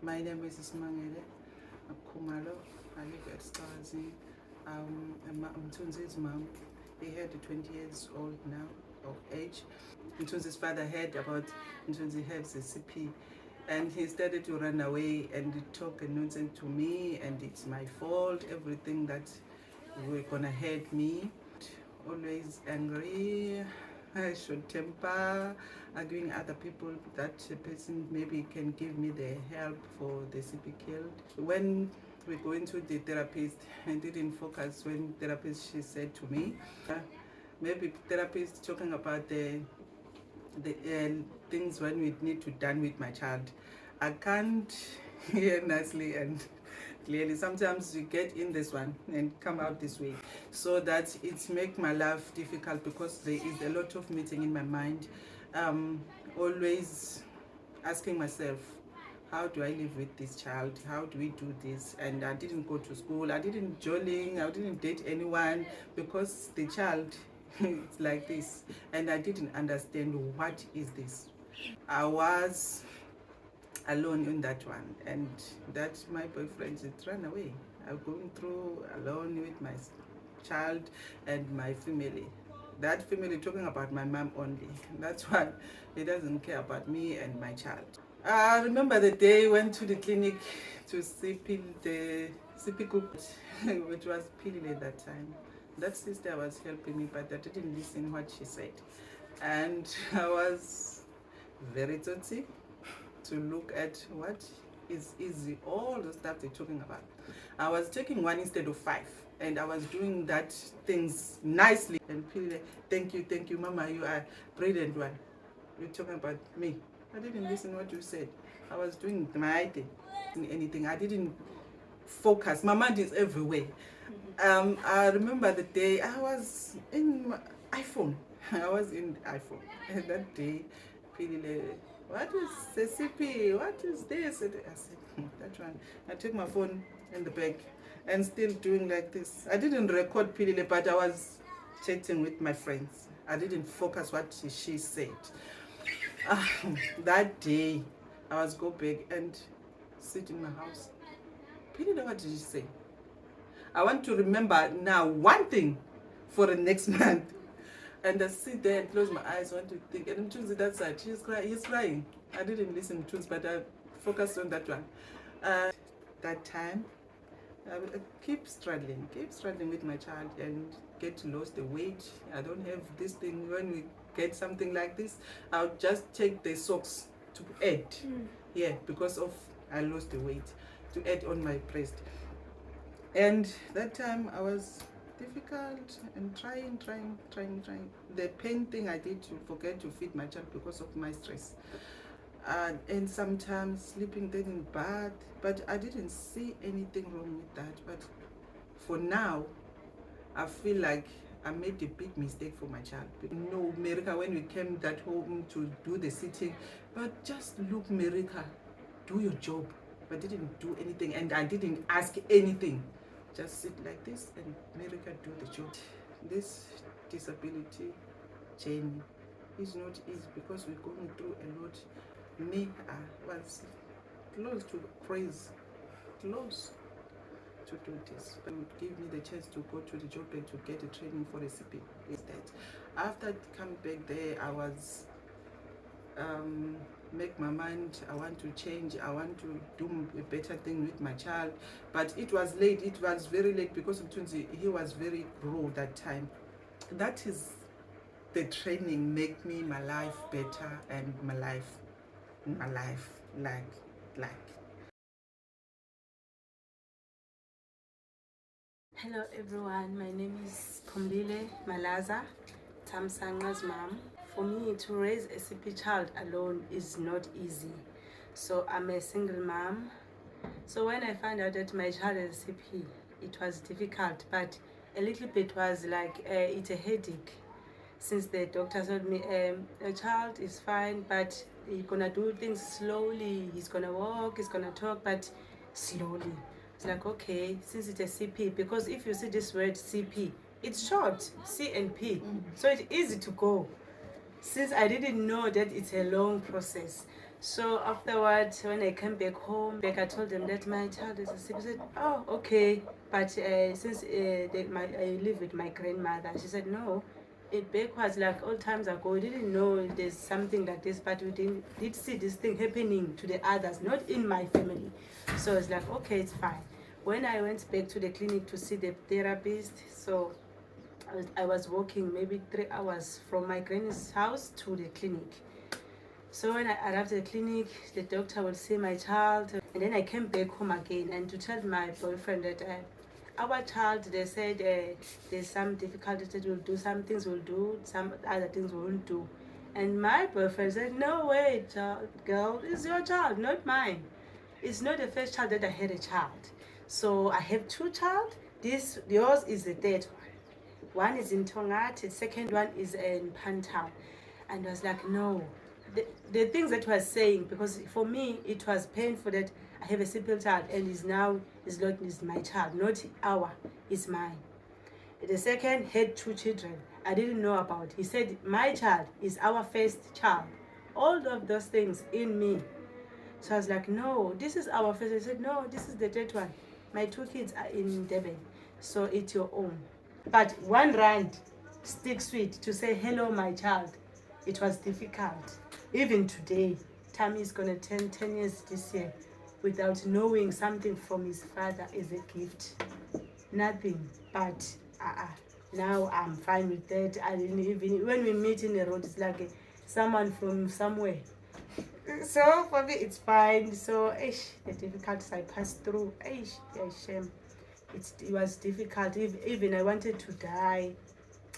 My name is Ismangele Kumalo. I live at Stazi. I'm Tunzi's mom. He had 20 years old now of age. Tunzi's father heard about Tunzi has a CP, and he started to run away and talk nonsense to me, and it's my fault, everything that we're gonna hurt me. Always angry, short temper, arguing other people that a person maybe can give me the help for the CP killed. When we go into the therapist, I didn't focus when therapist she said to me, maybe therapist talking about the things when we need to done with my child. I can't hear nicely and clearly. Sometimes you get in this one and come out this way, so that it make my life difficult because there is a lot of meeting in my mind. Always asking myself, how do I live with this child? How do we do this? And I didn't go to school, I didn't joining, I didn't date anyone because the child it's like this, and I didn't understand what is this. I was alone in that one, and that my boyfriend had run away. I'm going through alone with my child and my family. That family talking about my mom only. That's why he doesn't care about me and my child. I remember the day I went to the clinic to see the CP cook, which was Pili at that time. That sister was helping me, but I didn't listen what she said. And I was very touchy to look at what is easy, all the stuff they're talking about. I was taking one instead of 5, and I was doing that things nicely. And people, thank you, Mama, you are brilliant one. You're talking about me. I didn't listen what you said. I was doing my thing. Anything. I didn't focus. My mind is everywhere. I remember the day I was in my iPhone. I was in iPhone. And that day, Pilile, what is the CP? What is this? And I said, that one. I took my phone in the bag and still doing like this. I didn't record Pilile, but I was chatting with my friends. I didn't focus what she said. That day, I was go back and sit in my house. Pilile, what did she say? I want to remember now one thing for the next month. And I sit there and close my eyes, want to think. And Tunzi that side, he's crying. I didn't listen to Tunzi, but I focused on that one. That time, I keep struggling with my child and get lost the weight. I don't have this thing. When we get something like this, I'll just take the socks to add. Yeah, because of I lost the weight to add on my breast. And that time I was difficult and trying. The pain thing I did to forget to feed my child because of my stress. And sometimes sleeping then in bed, but I didn't see anything wrong with that. But for now, I feel like I made a big mistake for my child. No, America, when we came that home to do the sitting, but just look, America, do your job. But didn't do anything, and I didn't ask anything. Just sit like this and America do the job. This disability journey is not easy because we're going through a lot. Me, I was close to praise, close to do this. But it would give me the chance to go to the job and to get a training for a CP. Instead, after coming back there, I was make my mind, I want to change, I want to do a better thing with my child. But it was late, it was very late because of Tunzi, he was very raw that time. That is the training make me my life better and my life like. Hello everyone, my name is Kombile Malaza, Tamsanga's mom. For me, to raise a CP child alone is not easy. So I'm a single mom. So when I found out that my child is CP, it was difficult, but a little bit was like it's a headache. Since the doctor told me a child is fine, but he's gonna do things slowly. He's gonna walk, he's gonna talk, but slowly. It's like, okay, since it's a CP, because if you see this word CP, it's short, C and P, so it's easy to go. Since I didn't know that it's a long process, So afterwards, when I came back home, I told them that my child is asleep. I said, oh, okay. But since I live with my grandmother, she said, no. It backwards, like all times ago, we didn't know there's something like this, but we did see this thing happening to the others, not in my family. So it's like, okay, it's fine. When I went back to the clinic to see the therapist, so I was walking maybe 3 hours from my granny's house to the clinic. So when I arrived at the clinic, the doctor would see my child, and then I came back home again and to tell my boyfriend that our child, they said there's some difficulties that we'll do, some things we'll do, some other things we won't do. And my boyfriend said, no way, child, girl, it's your child, not mine. It's not the first child that I had a child. So I have two child. Yours is the third one. One is in Tongat, the second one is in Pantau. And I was like, no. The things that was saying, because for me it was painful that I have a simple child and is my child, not our, is mine. The second had two children I didn't know about. He said my child is our first child. All of those things in me. So I was like, no, this is our first. He said, no, this is the third one. My two kids are in Durban, so it's your own. But 1 rand, stick sweet, to say hello, my child, it was difficult. Even today, Tammy is going to turn 10 years this year without knowing something from his father is a gift. Nothing, but now I'm fine with that. I didn't even, when we meet in the road, it's like someone from somewhere. So for me, it's fine. So, the difficulties I passed through, shame. It was difficult. Even I wanted to die.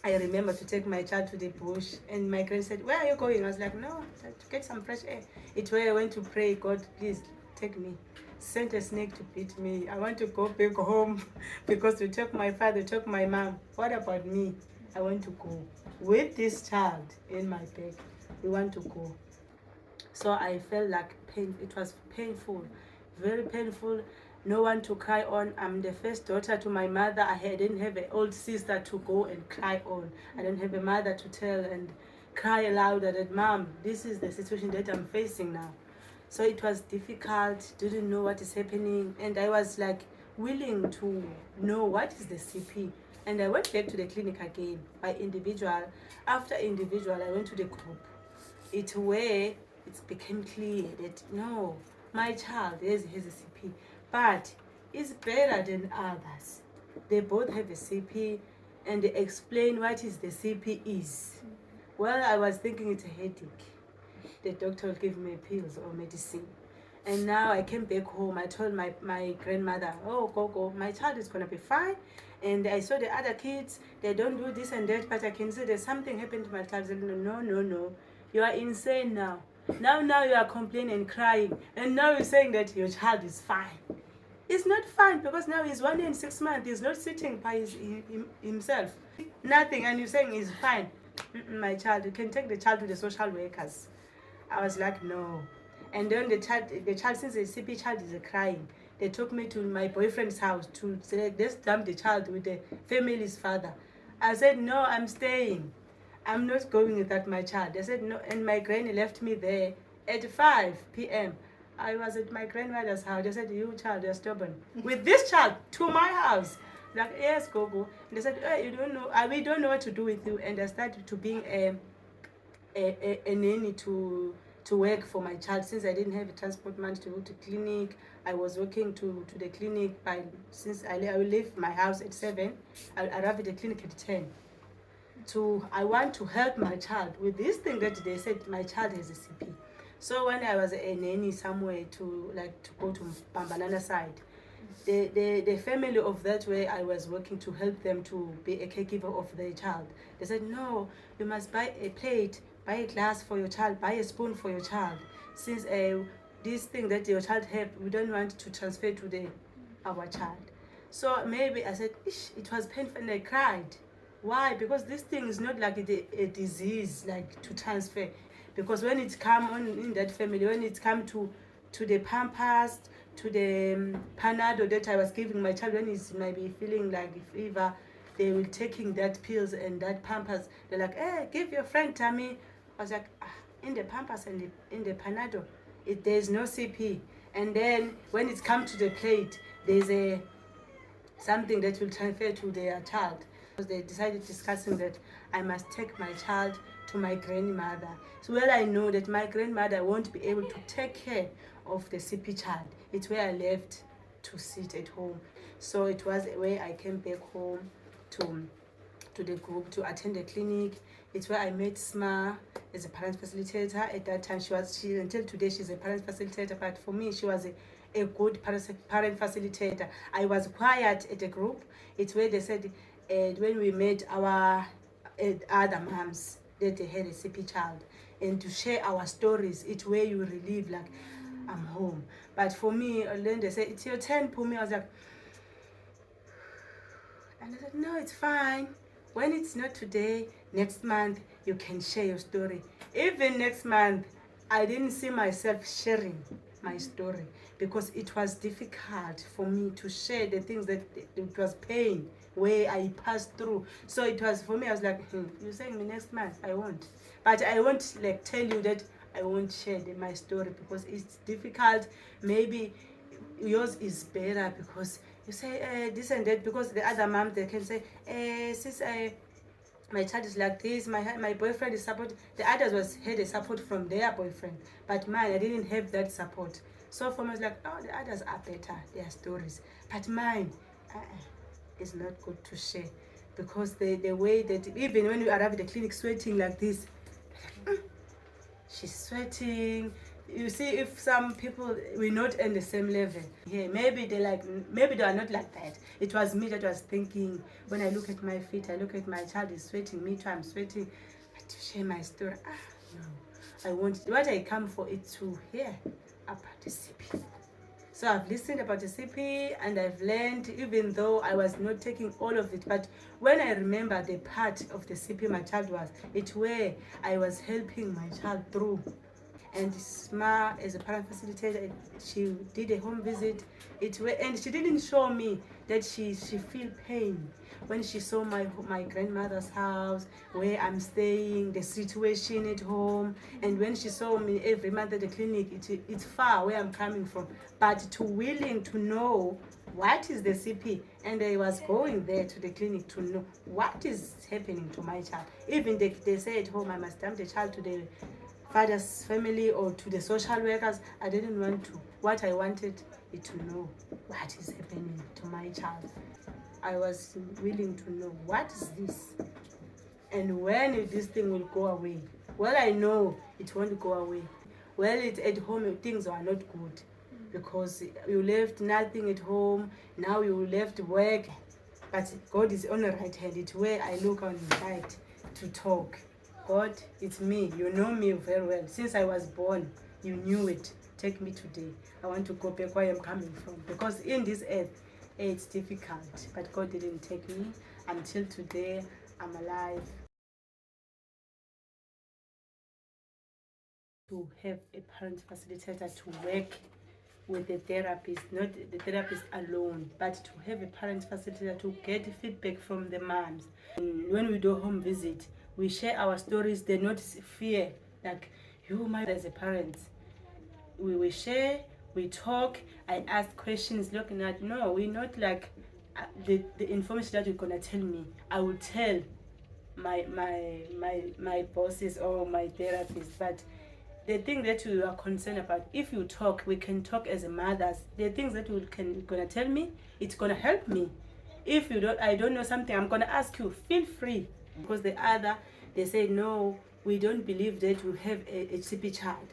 I remember to take my child to the bush, and my grand said, where are you going? I was like, no, to get some fresh air. It's where I went to pray, God, please take me. Sent a snake to beat me. I want to go back home because you took my father, took my mom. What about me? I want to go. With this child in my bag, we want to go. So I felt like pain. It was painful, very painful. No one to cry on. I'm the first daughter to my mother. I didn't have an old sister to go and cry on. I didn't have a mother to tell and cry aloud that, Mom, this is the situation that I'm facing now. So it was difficult, didn't know what is happening. And I was like willing to know what is the CP. And I went back to the clinic again by individual. After individual, I went to the group. It's where it became clear that no, my child has a CP, but is better than others. They both have a CP and they explain what is the CP is. Well, I was thinking it's a headache. The doctor will give me pills or medicine. And now I came back home. I told my grandmother, oh, go, my child is going to be fine. And I saw the other kids, they don't do this and that, but I can see there's something happened to my child. I said, no. You are insane now. Now you are complaining and crying. And now you're saying that your child is fine. It's not fine because now he's 1 year and 6 months. He's not sitting by himself. Nothing. And you're saying he's fine. My child, you can take the child to the social workers. I was like, no. And then the child, since the CP child is crying, they took me to my boyfriend's house to say, let's dump the child with the family's father. I said, no, I'm staying. I'm not going without my child. They said, no. And my granny left me there at 5 p.m. I was at my grandmother's house. They said, you child, you're stubborn. With this child to my house. Like, yes, go. And they said, you don't know, we don't know what to do with you. And I started to being a nanny to work for my child. Since I didn't have a transport money to go to clinic, I was working to the clinic since I will leave my house at 7, I'll arrive at the clinic at 10. I want to help my child with this thing that they said my child has a CP. So when I was a nanny somewhere to go to Bambanana side, the family of that way I was working to help them to be a caregiver of their child. They said, no, you must buy a plate, buy a glass for your child, buy a spoon for your child. Since this thing that your child have, we don't want to transfer to our child. So maybe I said, it was painful and I cried. Why? Because this thing is not like a disease, like to transfer. Because when it come on in that family, when it come to the Pampers, to the Panado that I was giving my child when he might be feeling like fever, they will taking that pills and that Pampers. They're like, hey, give your friend Tammy. I was like, in the Pampers and in the Panado, there's no CP. And then when it comes to the plate, there's something that will transfer to their child. They decided discussing that I must take my child to my grandmother. So I know that my grandmother won't be able to take care of the CP child. It's where I left to sit at home. So it was where I came back home to the group to attend the clinic. It's where I met Sma as a parent facilitator. At that time, she until today she's a parent facilitator, but for me she was a good parent facilitator. I was quiet at the group. It's where they said when we met our other moms that they had a CP child, and to share our stories, it's where you relieve, like, I'm home. But for me, then they said, it's your turn, Pumi. I was like, and I said, no, it's fine. When it's not today, next month, you can share your story. Even next month, I didn't see myself sharing my story because it was difficult for me to share the things that it was pain where I passed through. So it was for me, I was like, you're saying me next month, I won't. But I won't like tell you that I won't share my story because it's difficult. Maybe yours is better because you say this and that, because the other mom they can say sis, my child is like this, my boyfriend is support. The others had a support from their boyfriend, but mine, I didn't have that support. So for me, it's like, oh, the others are better, their stories, but mine is not good to share because the way that even when we arrive at the clinic sweating like this, she's sweating. You see, if some people we're not in the same level, yeah, maybe they are not like that. It was me that was thinking, when I look at my feet, I look at my child is sweating, me too, I'm sweating. But to share my story, no, I want what I come for it to hear about the CP. So I've listened about the CP and I've learned, even though I was not taking all of it. But when I remember the part of the CP my child was, it's where I was helping my child through. And Sma, as a parent facilitator, she did a home visit. And she didn't show me that she feel pain when she saw my grandmother's house, where I'm staying, the situation at home. And when she saw me every month at the clinic, it's far where I'm coming from. But to willing to know what is the CP, and I was going there to the clinic to know what is happening to my child. Even they say at home I must dump the child to the father's family or to the social workers. I didn't want to. What I wanted is to know what is happening to my child. I was willing to know what is this and when this thing will go away. Well, I know it won't go away. Well, at home things are not good because you left nothing at home. Now you left work, but God is on the right hand. It's where I look on the right to talk. God, it's me. You know me very well. Since I was born, you knew it. Take me today. I want to go back where I'm coming from. Because in this earth, it's difficult. But God didn't take me. Until today, I'm alive. To have a parent facilitator to work with the therapist, not the therapist alone, but to have a parent facilitator to get feedback from the moms. And when we do home visit, we share our stories. They not fear, like, you, my, as a parent. We share, we talk, I ask questions looking at, no, we're not like the information that you're gonna tell me, I will tell my bosses or my therapist. But the thing that you are concerned about, if you talk, we can talk as mothers. The things that you gonna tell me, it's gonna help me. If I don't know something, I'm gonna ask you. Feel free, because they say no, we don't believe that you have a CP child.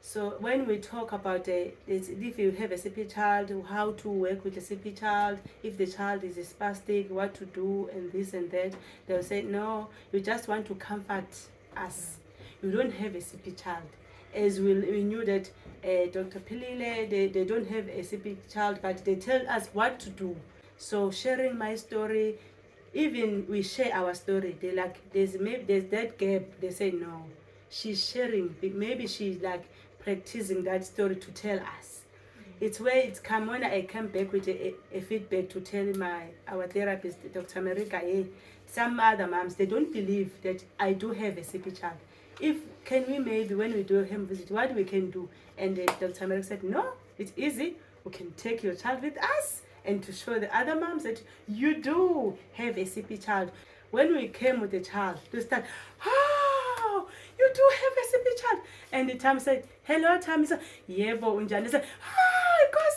So when we talk about if you have a CP child, how to work with a CP child, if the child is spastic, what to do, and this and that, they'll say, no, you just want to comfort us. You don't have a CP child. As we knew that Dr. Pilile, they don't have a CP child, but they tell us what to do. So sharing my story, even we share our story, they like, there's that gap. They say, no, she's sharing, maybe she's like practicing that story to tell us. It's where it's come when I came back with a feedback to tell our therapist, Dr. America, some other moms, they don't believe that I do have a CP child. Can we maybe, when we do a home visit, what we can do? And Dr. Merrick said, no, it's easy. We can take your child with us and to show the other moms that you do have a CP child. When we came with the child, they start, oh, you do have a CP child. And the Tam said, hello, Tam. He said, yebo, unjani. He said,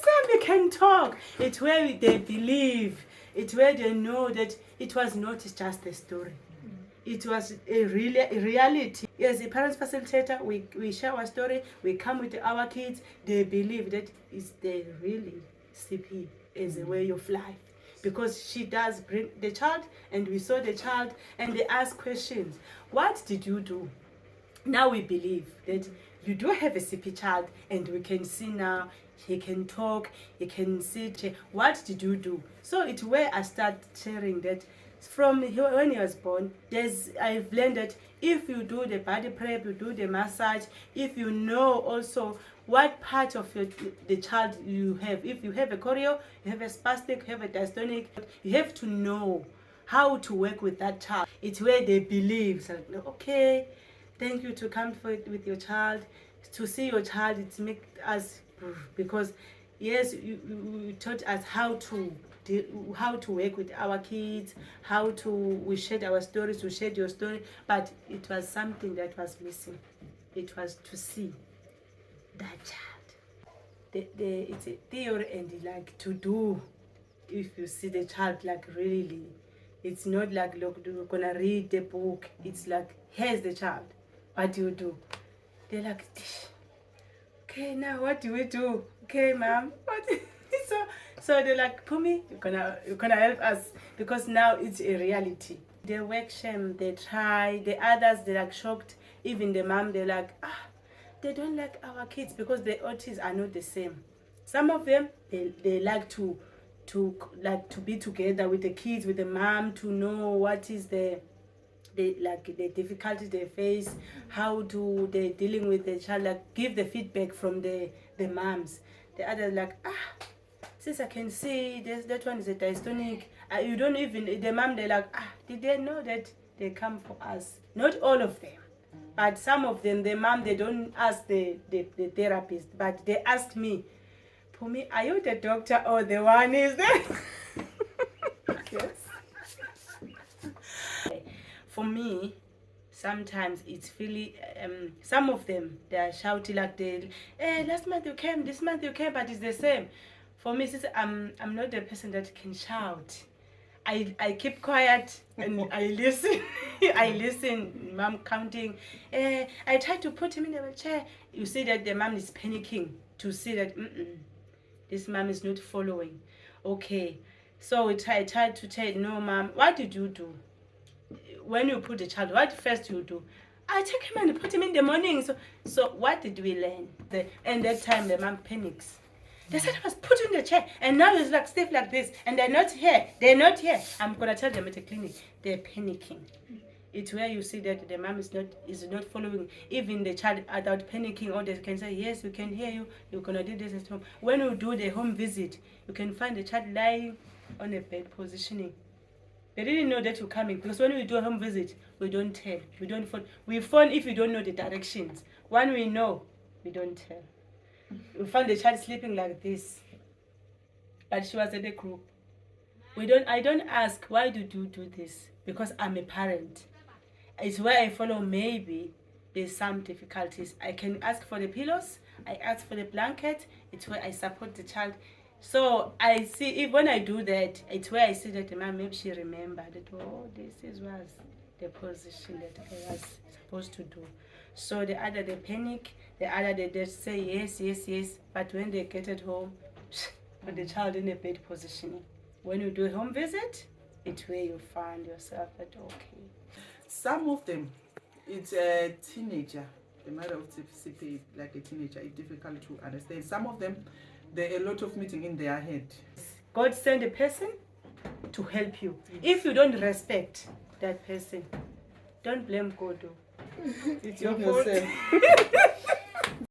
Sam, you can talk. It's where they believe. It's where they know that it was not just a story. It was a reality. As a parents facilitator, we share our story, we come with our kids, they believe that it's the really CP is a way of life. Because she does bring the child, and we saw the child, and they ask questions. What did you do? Now we believe that you do have a CP child, and we can see now, he can talk, he can sit. What did you do? So it's where I start sharing that from when he was born, I've learned that if you do the body prep, you do the massage, if you know also what part of the child you have. If you have a choreo, you have a spastic, you have a dystonic, you have to know how to work with that child. It's where they believe, so, okay, thank you to come with your child, to see your child. It makes us, because yes, you taught us how to work with our kids, we shared our stories, we shared your story, but it was something that was missing. It was to see that child. It's a theory, and like to do, if you see the child, like really, it's not like, look, you're gonna read the book. It's like, here's the child. What do you do? They're like, okay, now what do we do? Okay, ma'am, what? So they're like, Pumi, you're gonna help us, because now it's a reality. They work shame, they try. The others, they're like shocked. Even the mom, they're like, they don't like our kids because the autism are not the same. Some of them, they like to be together with the kids, with the mom, to know what is the difficulties they face, how do they dealing with the child, like give the feedback from the moms. The others like, since I can see that one is a dystonic, you don't even, the mom, they're like, did they know that they come for us? Not all of them, but some of them, the mom, they don't ask the therapist, but they ask me, Pumi, are you the doctor or the one is there? Yes. For me, sometimes it's really, some of them, they are shouting like, last month you came, this month you came, but it's the same. For me, since I'm not the person that can shout. I keep quiet and I listen. I listen, mom counting. I try to put him in the chair. You see that the mom is panicking to see that this mom is not following. Okay, so I try to tell, no, mom, what did you do? When you put the child, what first you do? I take him and put him in the morning. So what did we learn? And that time the mom panics. They said I was put in the chair, and now it's like stiff like this, and they're not here. They're not here. I'm gonna tell them at the clinic. They're panicking. It's where you see that the mom is not following. Even the child without panicking, or they can say, yes, we can hear you. You're gonna do this at home. When you do the home visit, you can find the child lying on a bed positioning. They didn't know that you're coming, because when we do a home visit, we don't tell. We don't phone. We phone if we don't know the directions. When we know, we don't tell. We found the child sleeping like this, but she was in the group. I don't ask, why did you do this? Because I'm a parent. It's where I follow. Maybe there's some difficulties. I can ask for the pillows. I ask for the blanket. It's where I support the child. So I see, if when I do that, it's where I see that the mom, maybe she remembered that, this was the position that I was supposed to do. So the other, they panic. The other, they just say yes, yes, yes. But when they get at home, put the child in a bed positioning. When you do a home visit, it's where you find yourself that, okay. Some of them, it's a teenager. The matter of CP, like a teenager, is difficult to understand. Some of them, there are a lot of meeting in their head. God send a person to help you. If you don't respect that person, don't blame God. It's your fault.